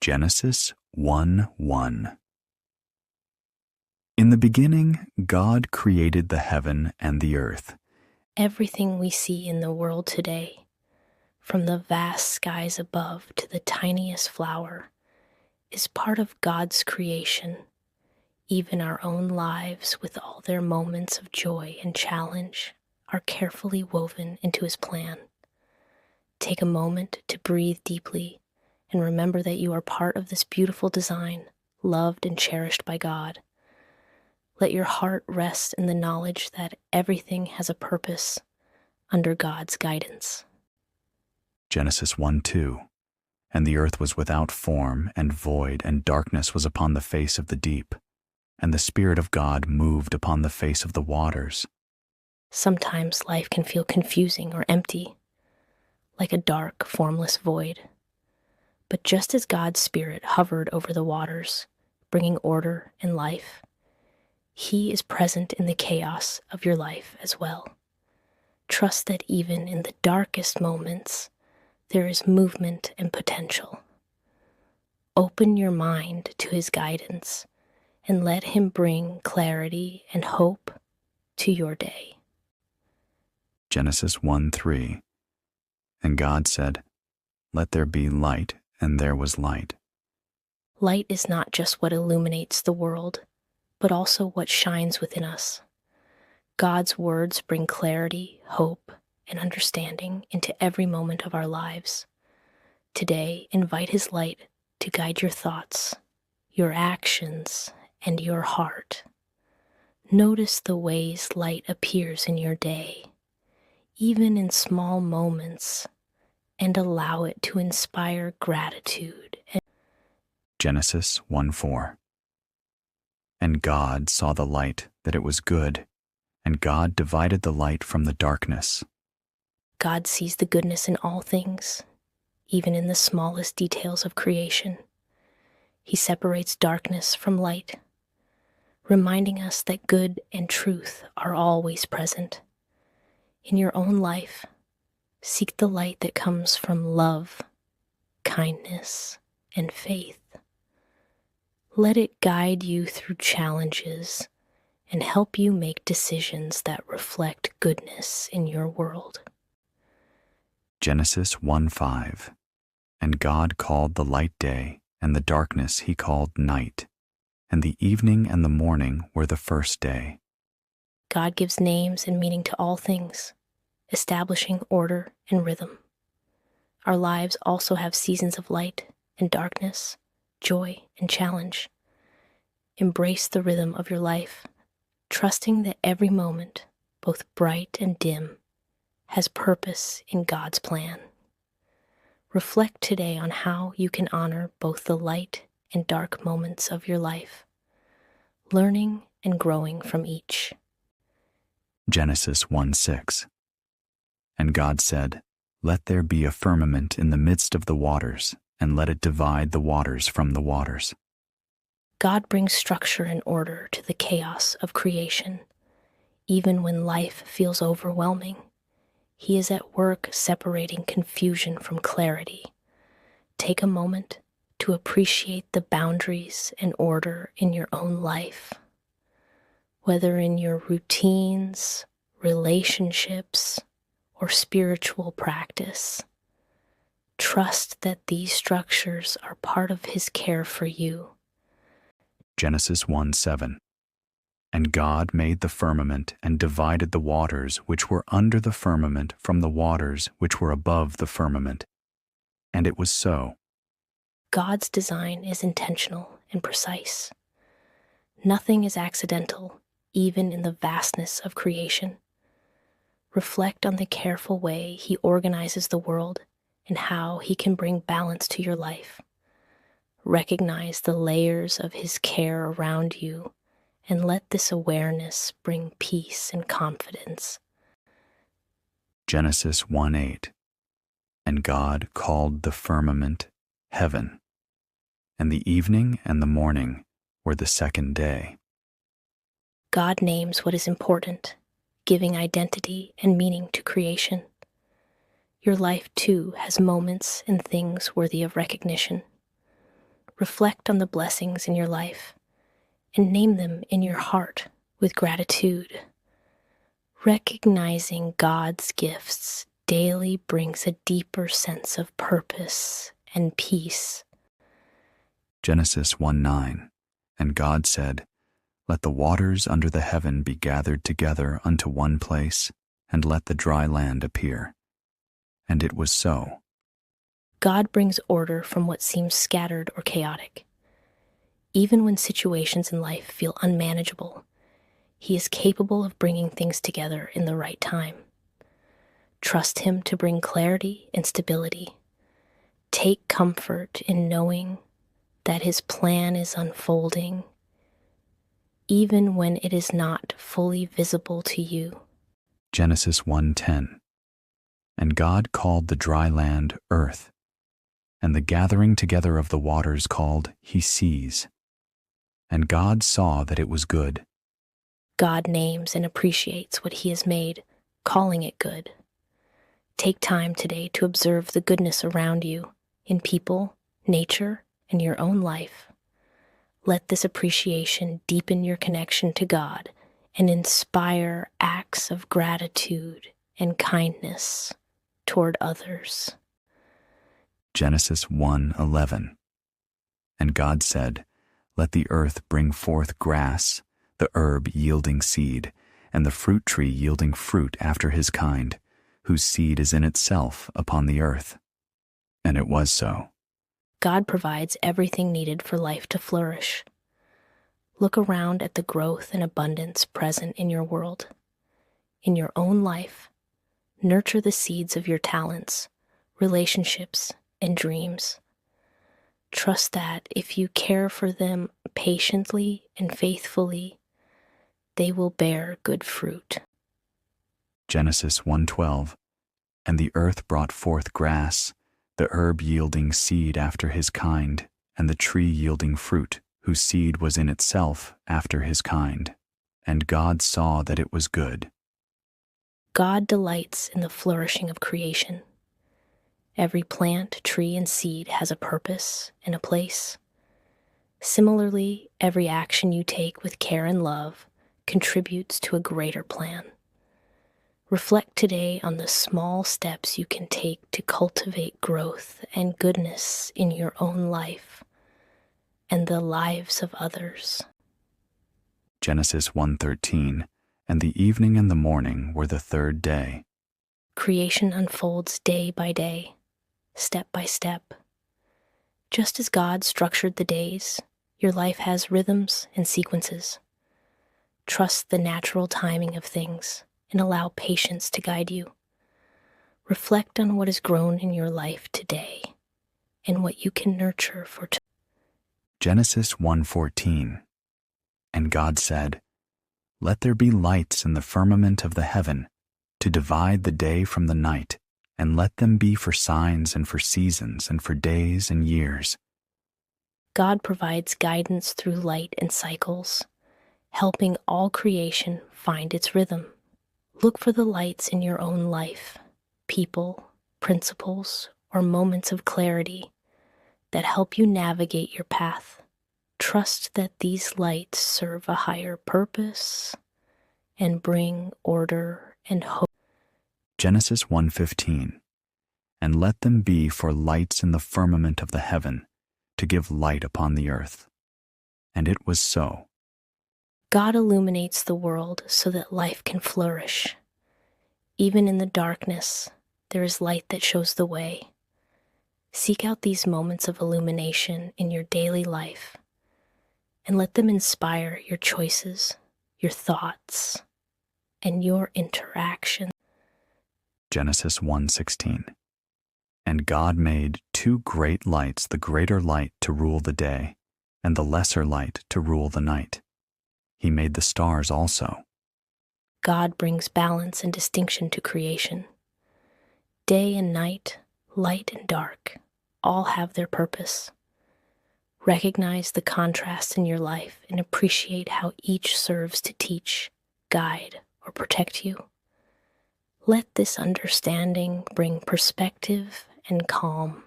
Genesis 1:1. In the beginning, God created the heaven and the earth. Everything we see in the world today, from the vast skies above to the tiniest flower, is part of God's creation. Even our own lives, with all their moments of joy and challenge, are carefully woven into His plan. Take a moment to breathe deeply and remember that you are part of this beautiful design, loved and cherished by God. Let your heart rest in the knowledge that everything has a purpose under God's guidance. Genesis 1:2. And the earth was without form and void, and darkness was upon the face of the deep, and the Spirit of God moved upon the face of the waters. Sometimes life can feel confusing or empty, like a dark, formless void. But just as God's Spirit hovered over the waters, bringing order and life, He is present in the chaos of your life as well. Trust that even in the darkest moments, there is movement and potential. Open your mind to His guidance and let Him bring clarity and hope to your day. Genesis 1:3. And God said, "Let there be light," and there was light. Light is not just what illuminates the world, but also what shines within us. God's words bring clarity, hope, and understanding into every moment of our lives. Today, invite His light to guide your thoughts, your actions, and your heart. Notice the ways light appears in your day, even in small moments, and allow it to inspire gratitude. Genesis 1:4. And God saw the light, that it was good, and God divided the light from the darkness. God sees the goodness in all things, even in the smallest details of creation. He separates darkness from light, reminding us that good and truth are always present. In your own life, seek the light that comes from love, kindness, and faith. Let it guide you through challenges and help you make decisions that reflect goodness in your world. Genesis 1:5. And God called the light day, and the darkness He called night, and the evening and the morning were the first day. God gives names and meaning to all things, establishing order and rhythm. Our lives also have seasons of light and darkness, joy and challenge. Embrace the rhythm of your life, trusting that every moment, both bright and dim, has purpose in God's plan. Reflect today on how you can honor both the light and dark moments of your life, learning and growing from each. Genesis 1:6. And God said, "Let there be a firmament in the midst of the waters, and let it divide the waters from the waters." God brings structure and order to the chaos of creation. Even when life feels overwhelming, He is at work separating confusion from clarity. Take a moment to appreciate the boundaries and order in your own life. Whether in your routines, relationships, or spiritual practice, trust that these structures are part of His care for you. Genesis 1:7. And God made the firmament and divided the waters which were under the firmament from the waters which were above the firmament. And it was so. God's design is intentional and precise. Nothing is accidental, even in the vastness of creation. Reflect on the careful way He organizes the world and how He can bring balance to your life. Recognize the layers of His care around you, and let this awareness bring peace and confidence. Genesis 1:8. And God called the firmament heaven, and the evening and the morning were the second day. God names what is important, giving identity and meaning to creation. Your life, too, has moments and things worthy of recognition. Reflect on the blessings in your life and name them in your heart with gratitude. Recognizing God's gifts daily brings a deeper sense of purpose and peace. Genesis 1:9. And God said, "Let the waters under the heaven be gathered together unto one place, and let the dry land appear." And it was so. God brings order from what seems scattered or chaotic. Even when situations in life feel unmanageable, He is capable of bringing things together in the right time. Trust Him to bring clarity and stability. Take comfort in knowing that His plan is unfolding, even when it is not fully visible to you. Genesis 1:10. And God called the dry land earth, and the gathering together of the waters called He seas. And God saw that it was good. God names and appreciates what He has made, calling it good. Take time today to observe the goodness around you, in people, nature, and your own life. Let this appreciation deepen your connection to God and inspire acts of gratitude and kindness toward others. Genesis 1:11. And God said, "Let the earth bring forth grass, the herb yielding seed, and the fruit tree yielding fruit after his kind, whose seed is in itself upon the earth." And it was so. God provides everything needed for life to flourish. Look around at the growth and abundance present in your world. In your own life, nurture the seeds of your talents, relationships, and dreams. Trust that if you care for them patiently and faithfully, they will bear good fruit. Genesis 1:12. And the earth brought forth grass, the herb yielding seed after his kind, and the tree yielding fruit, whose seed was in itself after his kind. And God saw that it was good. God delights in the flourishing of creation. Every plant, tree, and seed has a purpose and a place. Similarly, every action you take with care and love contributes to a greater plan. Reflect today on the small steps you can take to cultivate growth and goodness in your own life and the lives of others. Genesis 1:13. And the evening and the morning were the third day. Creation unfolds day by day, step by step. Just as God structured the days, your life has rhythms and sequences. Trust the natural timing of things and allow patience to guide you. Reflect on what has grown in your life today and what you can nurture for tomorrow. Genesis 1:14. And God said, "Let there be lights in the firmament of the heaven, to divide the day from the night, and let them be for signs and for seasons and for days and years." God provides guidance through light and cycles, helping all creation find its rhythm. Look for the lights in your own life, people, principles, or moments of clarity that help you navigate your path. Trust that these lights serve a higher purpose and bring order and hope. Genesis 1:15. And let them be for lights in the firmament of the heaven, to give light upon the earth. And it was so. God illuminates the world so that life can flourish. Even in the darkness, there is light that shows the way. Seek out these moments of illumination in your daily life and let them inspire your choices, your thoughts, and your interaction. Genesis 1:16. And God made two great lights, the greater light to rule the day, and the lesser light to rule the night. He made the stars also. God brings balance and distinction to creation. Day and night, light and dark, all have their purpose. Recognize the contrasts in your life and appreciate how each serves to teach, guide, or protect you. Let this understanding bring perspective and calm.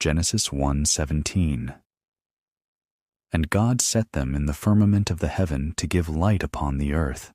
Genesis 1:17. And God set them in the firmament of the heaven to give light upon the earth.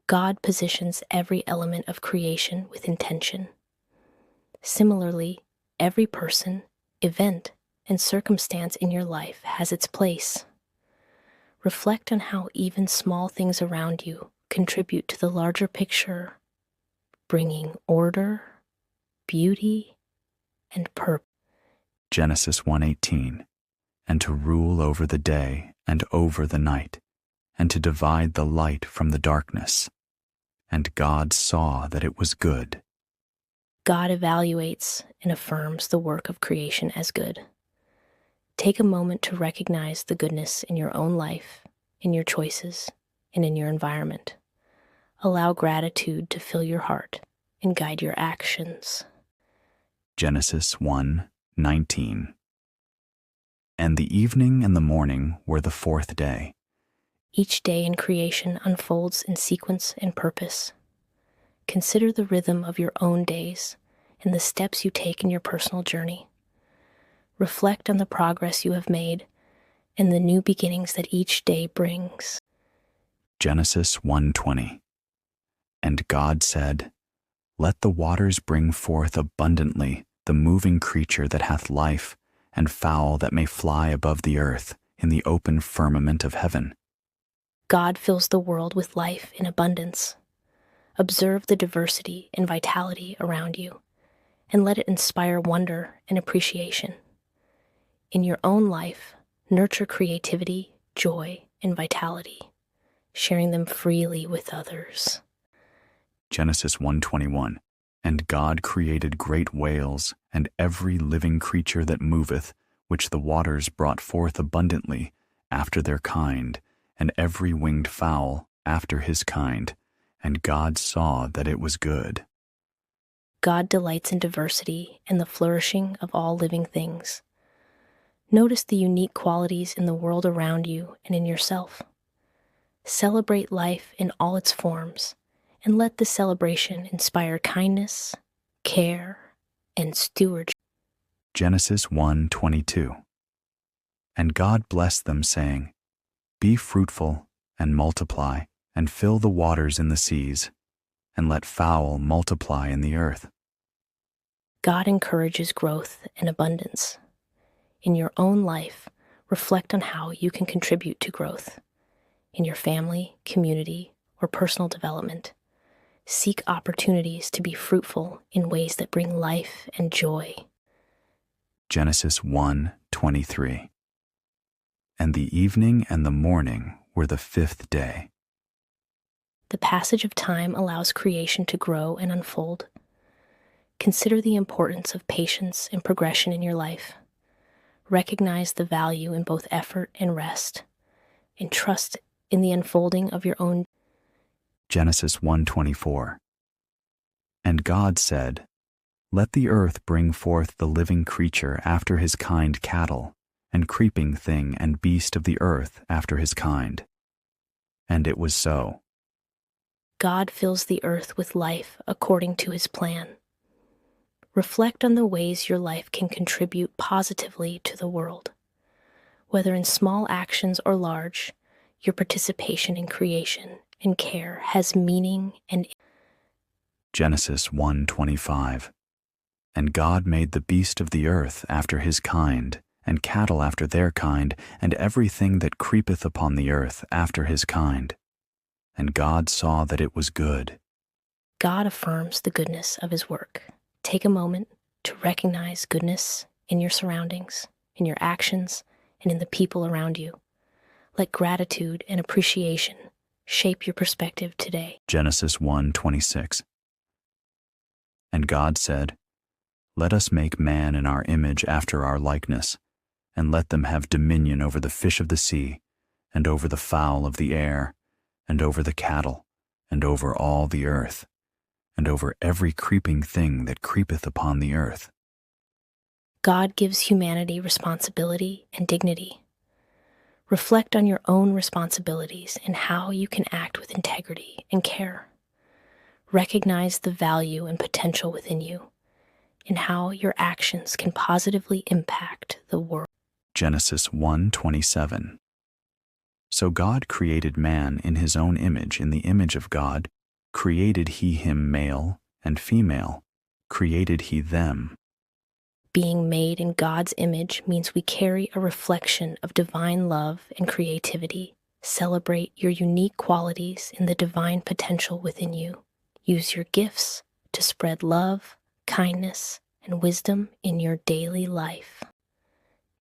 God positions every element of creation with intention. Similarly, every person, event, and circumstance in your life has its place. Reflect on how even small things around you contribute to the larger picture, bringing order, beauty, and purpose. Genesis 1:18. And to rule over the day and over the night, and to divide the light from the darkness. And God saw that it was good. God evaluates and affirms the work of creation as good. Take a moment to recognize the goodness in your own life, in your choices, and in your environment. Allow gratitude to fill your heart and guide your actions. Genesis 1:19. And the evening and the morning were the fourth day. Each day in creation unfolds in sequence and purpose. Consider the rhythm of your own days and the steps you take in your personal journey. Reflect on the progress you have made and the new beginnings that each day brings. Genesis 1:20. And God said, Let the waters bring forth abundantly the moving creature that hath life, and fowl that may fly above the earth in the open firmament of heaven. God fills the world with life in abundance. Observe the diversity and vitality around you, and let it inspire wonder and appreciation. In your own life, nurture creativity, joy, and vitality, sharing them freely with others. Genesis 1:21. And God created great whales, and every living creature that moveth, which the waters brought forth abundantly, after their kind, and every winged fowl after his kind. And God saw that it was good. God delights in diversity and the flourishing of all living things. Notice the unique qualities in the world around you and in yourself. Celebrate life in all its forms, and let the celebration inspire kindness, care, and stewardship. Genesis 1:22. And God blessed them, saying, Be fruitful, and multiply, and fill the waters in the seas, and let fowl multiply in the earth. God encourages growth and abundance. In your own life, reflect on how you can contribute to growth. In your family, community, or personal development, seek opportunities to be fruitful in ways that bring life and joy. Genesis 1:23. And the evening and the morning were the fifth day. The passage of time allows creation to grow and unfold. Consider the importance of patience and progression in your life. Recognize the value in both effort and rest, and trust in the unfolding of your own. Genesis 1:24. And God said, Let the earth bring forth the living creature after his kind, cattle, and creeping thing and beast of the earth after his kind. And it was so. God fills the earth with life according to his plan. Reflect on the ways your life can contribute positively to the world. Whether in small actions or large, your participation in creation and care has meaning and. Genesis 1:25. And God made the beast of the earth after his kind, and cattle after their kind, and everything that creepeth upon the earth after his kind. And God saw that it was good. God affirms the goodness of his work. Take a moment to recognize goodness in your surroundings, in your actions, and in the people around you. Let gratitude and appreciation shape your perspective today. Genesis 1:26. And God said, Let us make man in our image after our likeness, and let them have dominion over the fish of the sea, and over the fowl of the air, and over the cattle, and over all the earth, and over every creeping thing that creepeth upon the earth. God gives humanity responsibility and dignity. Reflect on your own responsibilities and how you can act with integrity and care. Recognize the value and potential within you, in how your actions can positively impact the world. Genesis 1:27. So God created man in his own image. In the image of God created he him, male and female created he them. Being made in God's image means we carry a reflection of divine love and creativity. Celebrate your unique qualities and the divine potential within you. Use your gifts to spread love, kindness, and wisdom in your daily life.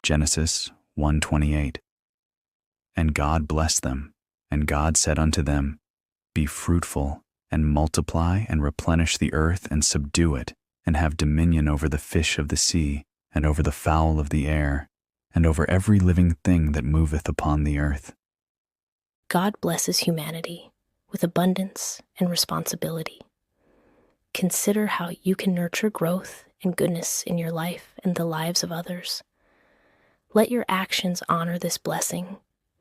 Genesis 1:28. And God blessed them, and God said unto them, Be fruitful, and multiply, and replenish the earth, and subdue it, and have dominion over the fish of the sea, and over the fowl of the air, and over every living thing that moveth upon the earth. God blesses humanity with abundance and responsibility. Consider how you can nurture growth and goodness in your life and the lives of others. Let your actions honor this blessing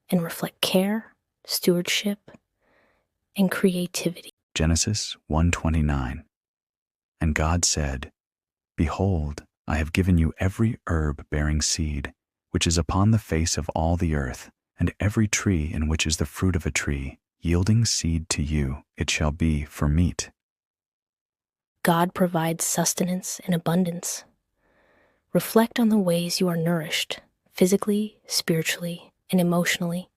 and reflect care, stewardship, and creativity. Genesis 1:29. And God said, Behold, I have given you every herb bearing seed, which is upon the face of all the earth, and every tree in which is the fruit of a tree, yielding seed to you, it shall be for meat. God provides sustenance and abundance. Reflect on the ways you are nourished, physically, spiritually, and emotionally.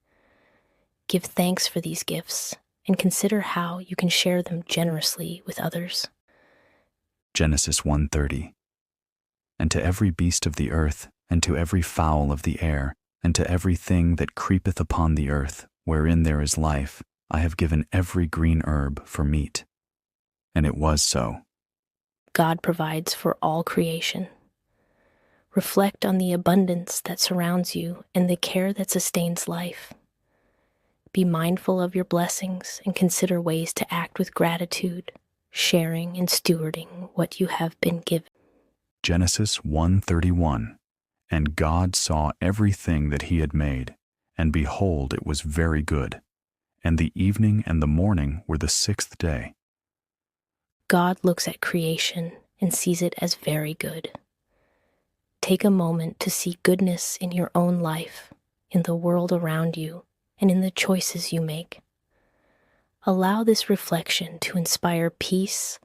Give thanks for these gifts and consider how you can share them generously with others. Genesis 1:30. And to every beast of the earth, and to every fowl of the air, and to every thing that creepeth upon the earth, wherein there is life, I have given every green herb for meat. And it was so. God provides for all creation. Reflect on the abundance that surrounds you and the care that sustains life. Be mindful of your blessings and consider ways to act with gratitude, sharing and stewarding what you have been given. Genesis 1:31. And God saw everything that he had made, and behold, it was very good. And the evening and the morning were the sixth day. God looks at creation and sees it as very good. Take a moment to see goodness in your own life, in the world around you, and in the choices you make. Allow this reflection to inspire peace,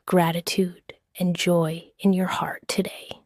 gratitude, and joy in your heart today.